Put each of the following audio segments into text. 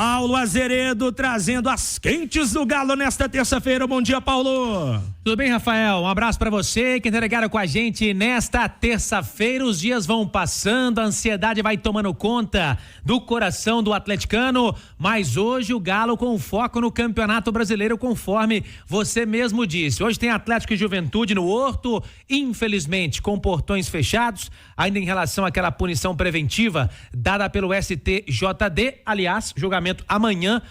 Paulo Azeredo trazendo as quentes do Galo nesta terça-feira. Bom dia, Paulo. Tudo bem, Rafael? Um abraço pra você que tá ligado com a gente nesta terça-feira. Os dias vão passando, a ansiedade vai tomando conta do coração do atleticano, mas hoje o Galo com foco no Campeonato Brasileiro, conforme você mesmo disse. Hoje tem Atlético e Juventude no Horto, infelizmente com portões fechados, ainda em relação àquela punição preventiva dada pelo STJD, aliás, julgamento amanhã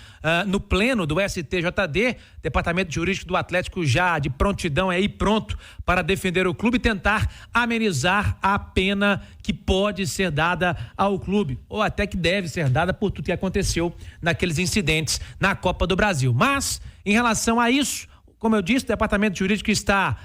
no pleno do STJD, Departamento Jurídico do Atlético já de prontidão aí pronto para defender o clube e tentar amenizar a pena que pode ser dada ao clube, ou até que deve ser dada por tudo que aconteceu naqueles incidentes na Copa do Brasil. Mas, em relação a isso, como eu disse, o Departamento Jurídico está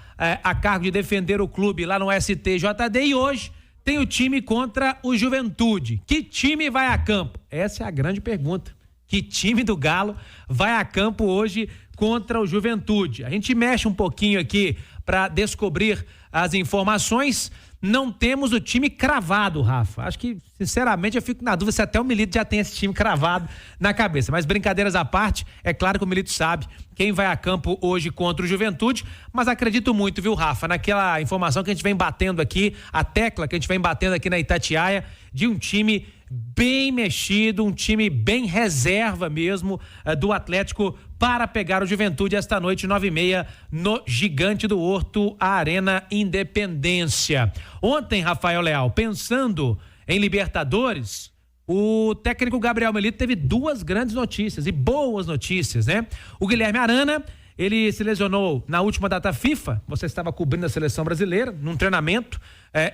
a cargo de defender o clube lá no STJD e hoje tem o time contra o Juventude. Que time vai a campo? Essa é a grande pergunta. Que time do Galo vai a campo hoje contra o Juventude? A gente mexe um pouquinho aqui para descobrir as informações. Não temos o time cravado, Rafa. Acho que, sinceramente, eu fico na dúvida se até o Milito já tem esse time cravado na cabeça. Mas brincadeiras à parte, é claro que o Milito sabe quem vai a campo hoje contra o Juventude, mas acredito muito, viu, Rafa, naquela informação que a gente vem batendo aqui, a tecla que a gente vem batendo aqui na Itatiaia, de um time bem mexido, um time bem reserva mesmo do Atlético para pegar o Juventude esta noite, 9h30, no Gigante do Horto, a Arena Independência. Ontem, Rafael Leal, pensando em Libertadores, o técnico Gabriel Milito teve duas grandes notícias e boas notícias, né? O Guilherme Arana, ele se lesionou na última data FIFA, você estava cobrindo a seleção brasileira, num treinamento,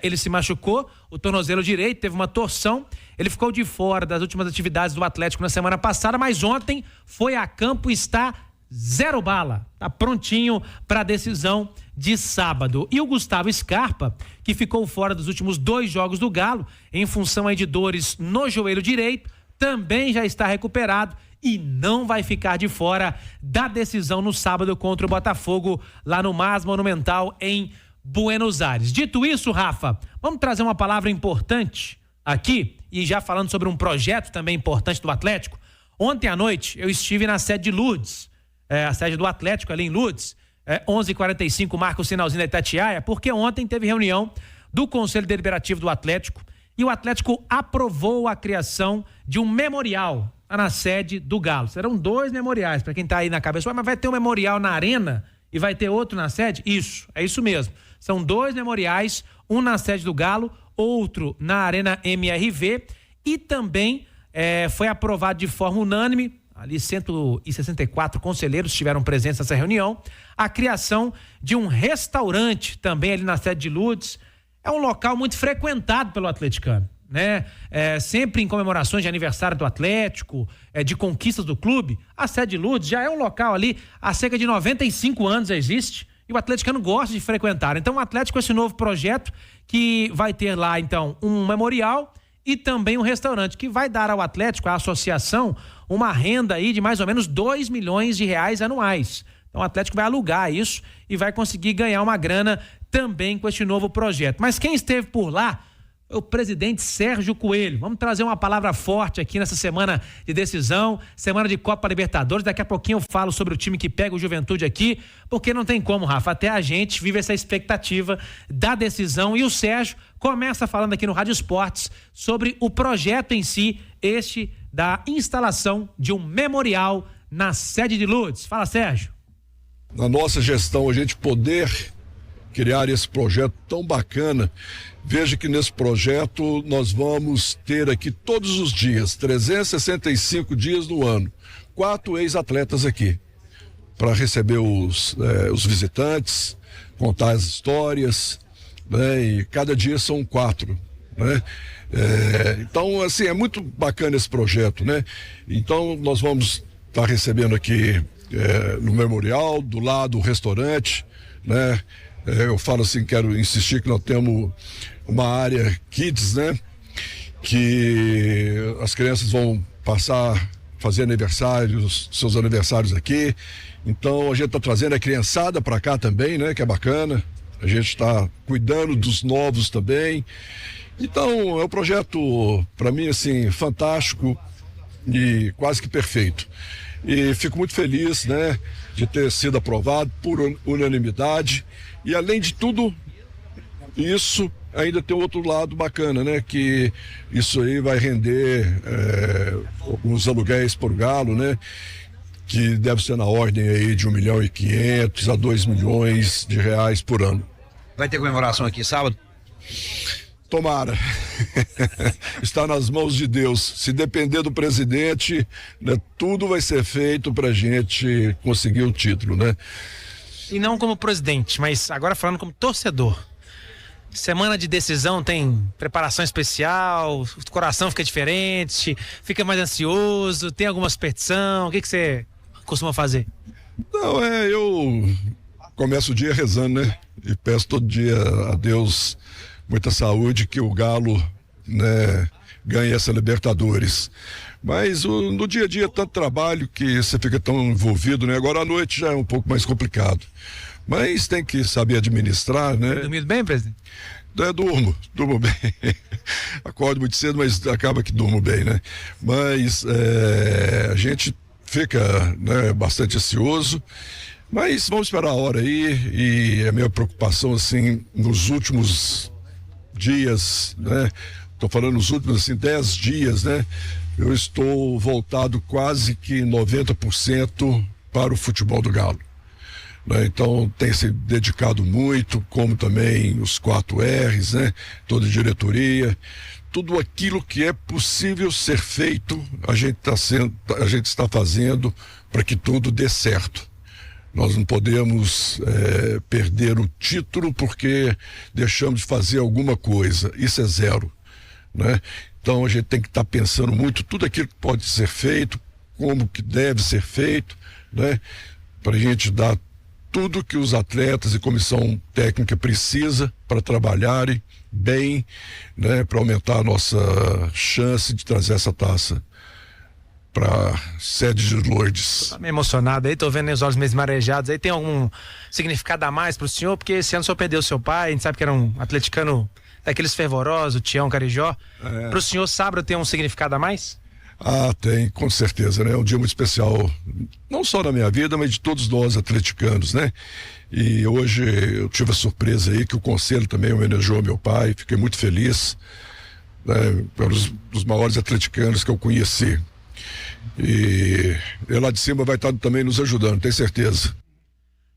ele se machucou, o tornozelo direito, teve uma torção, ele ficou de fora das últimas atividades do Atlético na semana passada, mas ontem foi a campo e está zero bala, tá prontinho para a decisão de sábado. E o Gustavo Scarpa, que ficou fora dos últimos 2 jogos do Galo, em função aí de dores no joelho direito, também já está recuperado e não vai ficar de fora da decisão no sábado contra o Botafogo, lá no MAS Monumental, em Buenos Aires. Dito isso, Rafa, vamos trazer uma palavra importante aqui, e já falando sobre um projeto também importante do Atlético. Ontem à noite eu estive na sede de Lourdes, a sede do Atlético ali em Lourdes, 11h45, marca o sinalzinho da Itatiaia, porque ontem teve reunião do Conselho Deliberativo do Atlético e o Atlético aprovou a criação de um memorial na sede do Galo. Serão 2 memoriais, para quem tá aí na cabeça, mas vai ter um memorial na arena e vai ter outro na sede? Isso, é isso mesmo. São 2 memoriais, um na sede do Galo, outro na Arena MRV, e também foi aprovado de forma unânime, ali 164 conselheiros estiveram presentes nessa reunião, a criação de um restaurante também ali na sede de Lourdes. É um local muito frequentado pelo atleticano, né? Sempre em comemorações de aniversário do Atlético, de conquistas do clube, a sede de Lourdes já é um local ali, há cerca de 95 anos existe, e o atleticano gosta de frequentar. Então o Atlético, esse novo projeto, que vai ter lá então um memorial e também um restaurante, que vai dar ao Atlético, à associação, uma renda aí de mais ou menos R$2 milhões anuais. Então o Atlético vai alugar isso e vai conseguir ganhar uma grana também com este novo projeto. Mas quem esteve por lá foi o presidente Sérgio Coelho. Vamos trazer uma palavra forte aqui nessa semana de decisão, semana de Copa Libertadores. Daqui a pouquinho eu falo sobre o time que pega o Juventude aqui, porque não tem como, Rafa, até a gente vive essa expectativa da decisão, e o Sérgio começa falando aqui no Rádio Esportes sobre o projeto em si, este da instalação de um memorial na sede de Lourdes. Fala, Sérgio. Na nossa gestão, a gente poder criar esse projeto tão bacana. Veja que nesse projeto nós vamos ter aqui todos os dias, 365 dias no ano, 4 ex-atletas aqui, para receber os visitantes, contar as histórias, né? E cada dia são 4, né? Então, assim, é muito bacana esse projeto, né? Então, nós vamos estar recebendo aqui no memorial, do lado o restaurante, né? Eu falo assim, quero insistir que nós temos uma área kids, né? Que as crianças vão passar, fazer seus aniversários aqui. Então a gente está trazendo a criançada para cá também, né? Que é bacana. A gente está cuidando dos novos também. Então é um projeto, para mim, assim, fantástico. e quase que perfeito. E fico muito feliz, né, de ter sido aprovado por unanimidade. E além de tudo isso, ainda tem outro lado bacana, né, que isso aí vai render alguns aluguéis por Galo, né, que deve ser na ordem aí de 1.500.000 a 2 milhões de reais por ano. Vai ter comemoração aqui sábado? Tomara. Está nas mãos de Deus. Se depender do presidente, né, tudo vai ser feito para a gente conseguir o título, né? E não como presidente, mas agora falando como torcedor. Semana de decisão tem preparação especial, o coração fica diferente, fica mais ansioso, tem alguma superstição, o que você costuma fazer? Não, eu começo o dia rezando, né? E peço todo dia a Deus muita saúde, que o Galo, né, ganhe essa Libertadores. Mas no dia a dia é tanto trabalho que você fica tão envolvido, né? Agora à noite já é um pouco mais complicado. Mas tem que saber administrar, né? Dormindo bem, presidente? Durmo bem. Acordo muito cedo, mas acaba que durmo bem, né? Mas a gente fica, né, bastante ansioso, mas vamos esperar a hora aí. E a minha preocupação, assim, nos últimos dias, né? Tô falando nos últimos, assim, 10 dias, né? Eu estou voltado quase que 90% para o futebol do Galo. Então tem se dedicado muito, como também os 4 R's, né? Toda a diretoria, tudo aquilo que é possível ser feito, a gente está fazendo para que tudo dê certo. Nós não podemos perder o título porque deixamos de fazer alguma coisa. Isso é zero, né? Então a gente tem que estar pensando muito tudo aquilo que pode ser feito, como que deve ser feito, né? Para a gente dar tudo que os atletas e comissão técnica precisa para trabalharem bem, né, para aumentar a nossa chance de trazer essa taça para sede de Lourdes. Tô meio emocionado aí, tô vendo os olhos meio marejados aí. Tem algum significado a mais pro senhor? Porque esse ano o senhor perdeu seu pai, a gente sabe que era um atleticano daqueles fervorosos, o Tião Carijó. Pro senhor, sábado tem um significado a mais? Ah, tem, com certeza, né? É um dia muito especial, não só na minha vida, mas de todos nós atleticanos, né? E hoje eu tive a surpresa aí que o conselho também homenageou meu pai, fiquei muito feliz, né? Dos maiores atleticanos que eu conheci. E ele lá de cima vai estar também nos ajudando, tenho certeza.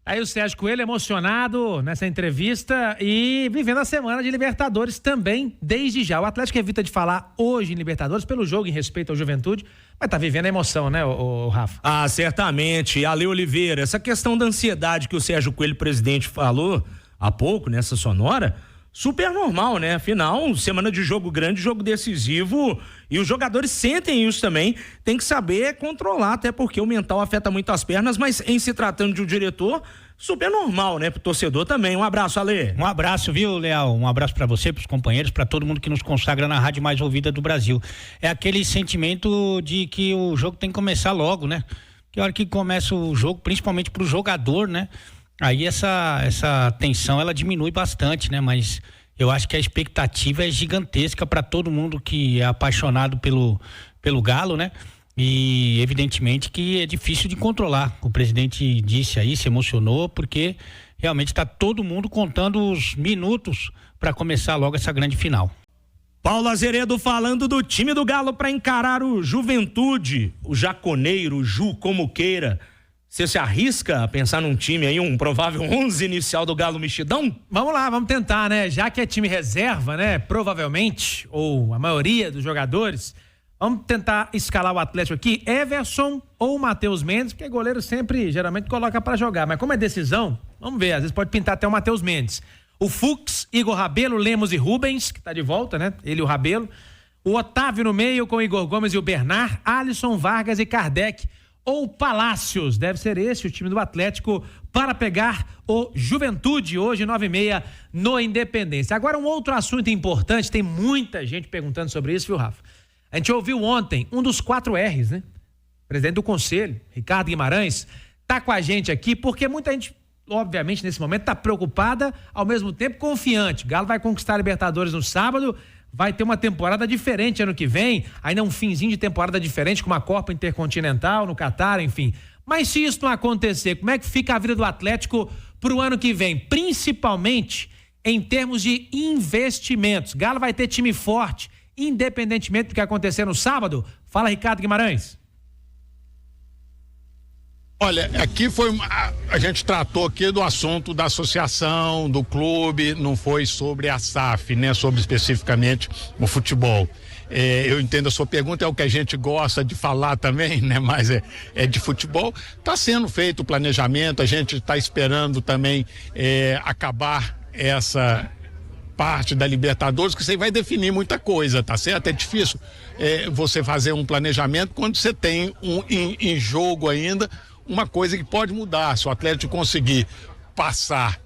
Aí o Sérgio Coelho emocionado nessa entrevista e vivendo a semana de Libertadores também, desde já. O Atlético evita de falar hoje em Libertadores pelo jogo em respeito ao Juventude, mas tá vivendo a emoção, né, o Rafa? Ah, certamente. Ale Oliveira, essa questão da ansiedade que o Sérgio Coelho, presidente, falou há pouco nessa sonora, super normal, né? Afinal, semana de jogo grande, jogo decisivo, e os jogadores sentem isso também, tem que saber controlar, até porque o mental afeta muito as pernas, mas em se tratando de um diretor, super normal, né? Pro torcedor também. Um abraço, Ale. Um abraço, viu, Leal? Um abraço pra você, pros companheiros, pra todo mundo que nos consagra na rádio mais ouvida do Brasil. É aquele sentimento de que o jogo tem que começar logo, né? Que a hora que começa o jogo, principalmente pro jogador, né? Aí essa tensão, ela diminui bastante, né? Mas eu acho que a expectativa é gigantesca para todo mundo que é apaixonado pelo Galo, né? E evidentemente que é difícil de controlar. O presidente disse aí, se emocionou, porque realmente está todo mundo contando os minutos para começar logo essa grande final. Paulo Azeredo falando do time do Galo para encarar o Juventude, o Jaconeiro, o Ju, como queira. Você se arrisca a pensar num time aí, um provável 11 inicial do Galo mexidão? Vamos lá, vamos tentar, né? Já que é time reserva, né? Provavelmente, ou a maioria dos jogadores, vamos tentar escalar o Atlético aqui. Everson ou Matheus Mendes, porque goleiro sempre, geralmente, coloca pra jogar. Mas como é decisão, vamos ver, às vezes pode pintar até o Matheus Mendes. O Fux, Igor Rabelo, Lemos e Rubens, que tá de volta, né? Ele e o Rabelo. O Otávio no meio com o Igor Gomes e o Bernard, Alisson, Vargas e Kardec. Ou Palácios, deve ser esse o time do Atlético para pegar o Juventude hoje 9h30 no Independência. Agora um outro assunto importante, tem muita gente perguntando sobre isso, viu, Rafa? A gente ouviu ontem um dos 4 R's, né? Presidente do Conselho, Ricardo Guimarães, tá com a gente aqui porque muita gente, obviamente, nesse momento tá preocupada, ao mesmo tempo confiante. O Galo vai conquistar a Libertadores no sábado, vai ter uma temporada diferente ano que vem, ainda um finzinho de temporada diferente com uma Copa Intercontinental no Catar, enfim. Mas se isso não acontecer, como é que fica a vida do Atlético pro ano que vem? Principalmente em termos de investimentos. Galo vai ter time forte, independentemente do que acontecer no sábado? Fala, Ricardo Guimarães. Olha, aqui a gente tratou aqui do assunto da associação, do clube, não foi sobre a SAF, né? Sobre especificamente o futebol. Eu entendo a sua pergunta, é o que a gente gosta de falar também, né? Mas é de futebol. Está sendo feito o planejamento, a gente está esperando também acabar essa parte da Libertadores, que você vai definir muita coisa, tá certo? É difícil você fazer um planejamento quando você tem em jogo ainda uma coisa que pode mudar. Se o Atlético conseguir passar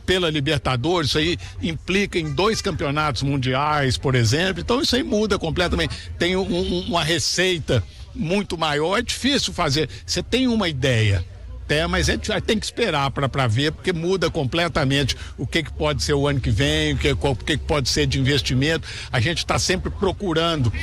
pela Libertadores, isso aí implica em 2 campeonatos mundiais, por exemplo, então isso aí muda completamente. Tem uma receita muito maior, é difícil fazer. Você tem uma ideia, mas tem que esperar para ver, porque muda completamente o que pode ser o ano que vem, o que pode ser de investimento. A gente está sempre procurando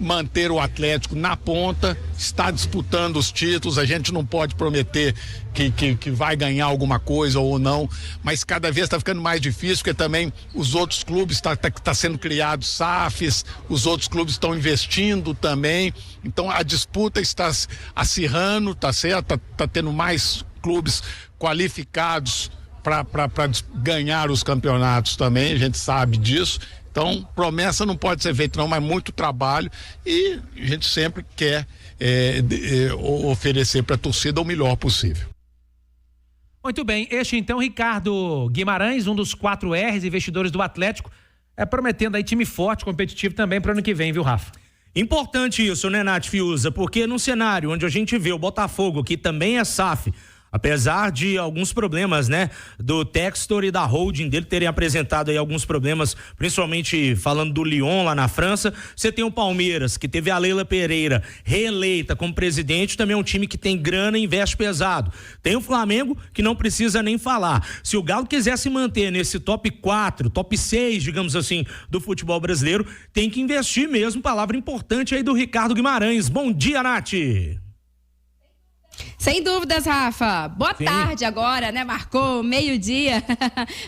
manter o Atlético na ponta, está disputando os títulos. A gente não pode prometer que vai ganhar alguma coisa ou não, mas cada vez está ficando mais difícil, porque também os outros clubes tá sendo criados SAFs, os outros clubes estão investindo também, então a disputa está acirrando, tá certo? Tá tendo mais clubes qualificados para ganhar os campeonatos também, a gente sabe disso. Então, promessa não pode ser feita não, mas muito trabalho, e a gente sempre quer oferecer para a torcida o melhor possível. Muito bem, este então Ricardo Guimarães, um dos 4 R's investidores do Atlético, prometendo aí time forte, competitivo também para o ano que vem, viu, Rafa? Importante isso, né, Nath Fiuza? Porque no cenário onde a gente vê o Botafogo, que também é SAF, apesar de alguns problemas, né, do Textor e da holding dele terem apresentado aí alguns problemas, principalmente falando do Lyon lá na França, você tem o Palmeiras, que teve a Leila Pereira reeleita como presidente, também é um time que tem grana e investe pesado. Tem o Flamengo, que não precisa nem falar. Se o Galo quiser se manter nesse top 4, top 6, digamos assim, do futebol brasileiro, tem que investir mesmo. Palavra importante aí do Ricardo Guimarães. Bom dia, Nath. Sem dúvidas, Rafa. Boa tarde agora, né? Marcou meio-dia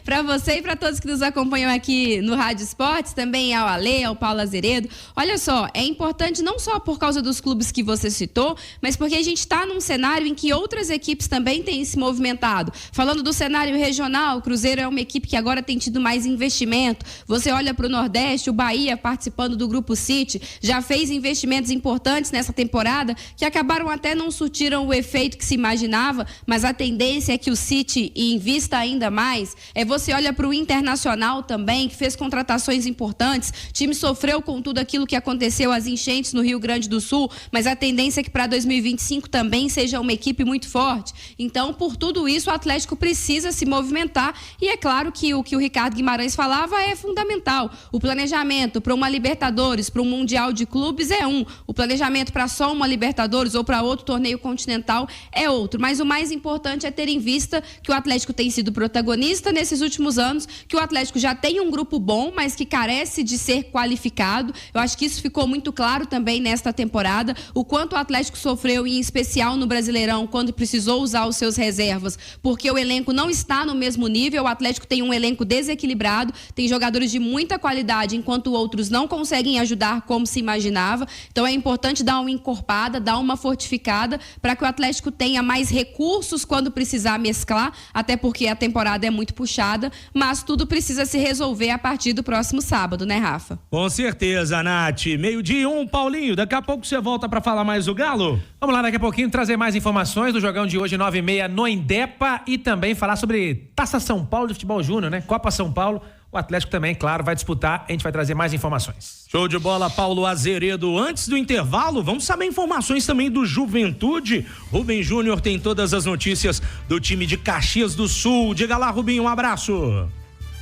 para você e para todos que nos acompanham aqui no Rádio Esportes, também ao Ale, ao Paulo Azeredo. Olha só, é importante não só por causa dos clubes que você citou, mas porque a gente está num cenário em que outras equipes também têm se movimentado. Falando do cenário regional, o Cruzeiro é uma equipe que agora tem tido mais investimento. Você olha para o Nordeste, o Bahia participando do Grupo City, já fez investimentos importantes nessa temporada que acabaram até não surtiram o efeito que se imaginava, mas a tendência é que o City invista ainda mais. Você olha para o Internacional também, que fez contratações importantes. O time sofreu com tudo aquilo que aconteceu, as enchentes no Rio Grande do Sul, mas a tendência é que para 2025 também seja uma equipe muito forte. Então, por tudo isso, o Atlético precisa se movimentar, e é claro que o que o Ricardo Guimarães falava é fundamental. O planejamento para uma Libertadores, para um Mundial de Clubes o planejamento para só uma Libertadores ou para outro torneio continental é outro, mas o mais importante é ter em vista que o Atlético tem sido protagonista nesses últimos anos, que o Atlético já tem um grupo bom, mas que carece de ser qualificado. Eu acho que isso ficou muito claro também nesta temporada, o quanto o Atlético sofreu, em especial no Brasileirão, quando precisou usar os seus reservas, porque o elenco não está no mesmo nível. O Atlético tem um elenco desequilibrado, tem jogadores de muita qualidade, enquanto outros não conseguem ajudar como se imaginava. Então é importante dar uma encorpada, dar uma fortificada, para que o Atlético tenha mais recursos quando precisar mesclar, até porque a temporada é muito puxada, mas tudo precisa se resolver a partir do próximo sábado, né, Rafa? Com certeza, Nath. 12:01, Paulinho, daqui a pouco você volta para falar mais do Galo? Vamos lá, daqui a pouquinho trazer mais informações do jogão de hoje, 9h30, no Indepa, e também falar sobre Taça São Paulo de Futebol Júnior, né? Copa São Paulo. O Atlético também, claro, vai disputar. A gente vai trazer mais informações. Show de bola, Paulo Azeredo. Antes do intervalo, vamos saber informações também do Juventude. Rubem Júnior tem todas as notícias do time de Caxias do Sul. Diga lá, Rubinho, um abraço.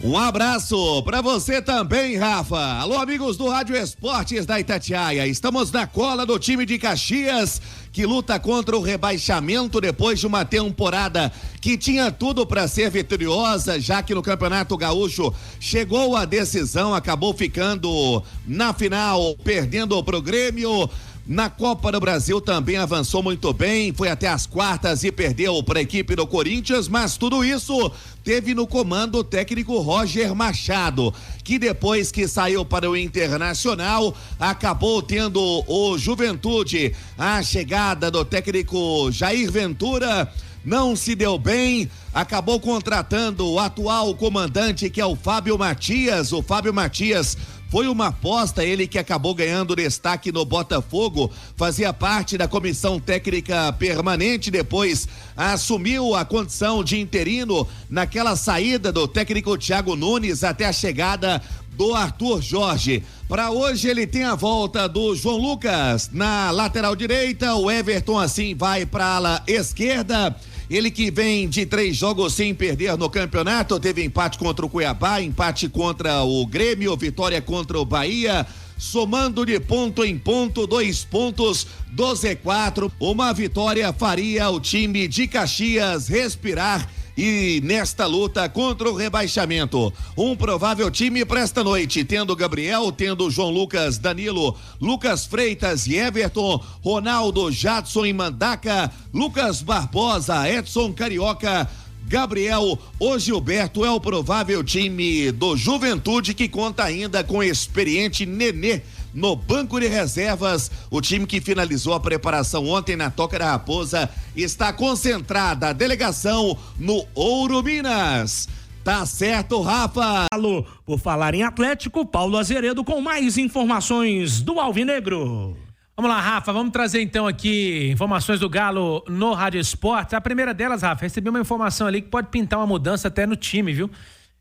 Um abraço para você também, Rafa. Alô, amigos do Rádio Esportes da Itatiaia. Estamos na cola do time de Caxias, que luta contra o rebaixamento depois de uma temporada que tinha tudo para ser vitoriosa, já que no Campeonato Gaúcho chegou a decisão, acabou ficando na final, perdendo pro Grêmio. Na Copa do Brasil também avançou muito bem, foi até as quartas e perdeu para a equipe do Corinthians, mas tudo isso teve no comando o técnico Roger Machado, que depois que saiu para o Internacional, acabou tendo o Juventude. A chegada do técnico Jair Ventura não se deu bem, acabou contratando o atual comandante, que é o Fábio Matias. O Fábio Matias foi uma aposta, ele que acabou ganhando destaque no Botafogo, fazia parte da comissão técnica permanente, depois assumiu a condição de interino naquela saída do técnico Thiago Nunes até a chegada do Arthur Jorge. Para hoje ele tem a volta do João Lucas na lateral direita, o Everton assim vai para a ala esquerda. Ele que vem de 3 jogos sem perder no campeonato, teve empate contra o Cuiabá, empate contra o Grêmio, vitória contra o Bahia, somando de ponto em ponto 2 pontos do Z4. Uma vitória faria o time de Caxias respirar e nesta luta contra o rebaixamento. Um provável time para esta noite, tendo Gabriel, tendo João Lucas, Danilo, Lucas Freitas e Everton, Ronaldo, Jadson e Mandaca, Lucas Barbosa, Edson Carioca, Gabriel, o Gilberto. É o provável time do Juventude, que conta ainda com o experiente Nenê no banco de reservas. O time que finalizou a preparação ontem na Toca da Raposa está concentrada a delegação no Ouro Minas. Tá certo, Rafa? Alô, por falar em Atlético, Paulo Azeredo com mais informações do Alvinegro. Vamos lá, Rafa, vamos trazer então aqui informações do Galo no Rádio Esportes. A primeira delas, Rafa, recebi uma informação ali que pode pintar uma mudança até no time, viu?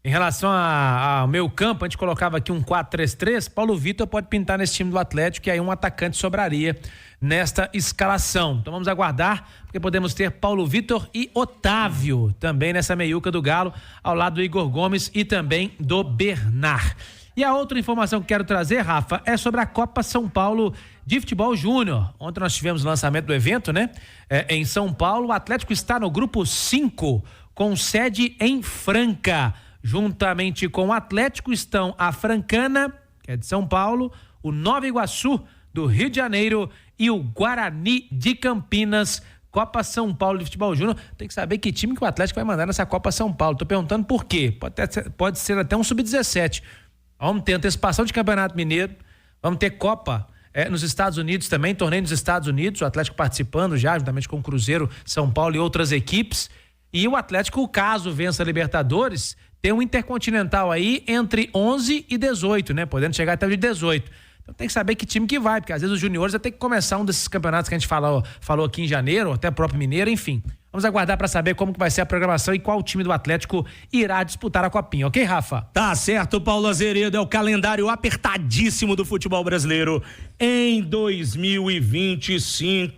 Em relação ao meio campo, a gente colocava aqui um 4-3-3, Paulo Vitor pode pintar nesse time do Atlético, e aí um atacante sobraria nesta escalação. Então vamos aguardar, porque podemos ter Paulo Vitor e Otávio também nessa meiuca do Galo, ao lado do Igor Gomes e também do Bernard. E a outra informação que quero trazer, Rafa, é sobre a Copa São Paulo de Futebol Júnior. Ontem nós tivemos o lançamento do evento, né? Em São Paulo, o Atlético está no grupo 5, com sede em Franca. Juntamente com o Atlético estão a Francana, que é de São Paulo, o Nova Iguaçu, do Rio de Janeiro, e o Guarani de Campinas. Copa São Paulo de Futebol Júnior. Tem que saber que time que o Atlético vai mandar nessa Copa São Paulo. Tô perguntando por quê. Pode ser até um sub-17. Vamos ter antecipação de Campeonato Mineiro, vamos ter Copa nos Estados Unidos também, torneio nos Estados Unidos, o Atlético participando já, juntamente com o Cruzeiro, São Paulo e outras equipes. E o Atlético, caso vença a Libertadores, tem um Intercontinental aí entre 11 e 18, né? Podendo chegar até o de 18. Então tem que saber que time que vai, porque às vezes os juniores vai ter que começar um desses campeonatos que a gente falou aqui em janeiro, ou até próprio Mineiro, enfim. Vamos aguardar para saber como que vai ser a programação e qual time do Atlético irá disputar a Copinha, ok, Rafa? Tá certo, Paulo Azeredo, é o calendário apertadíssimo do futebol brasileiro em 2025.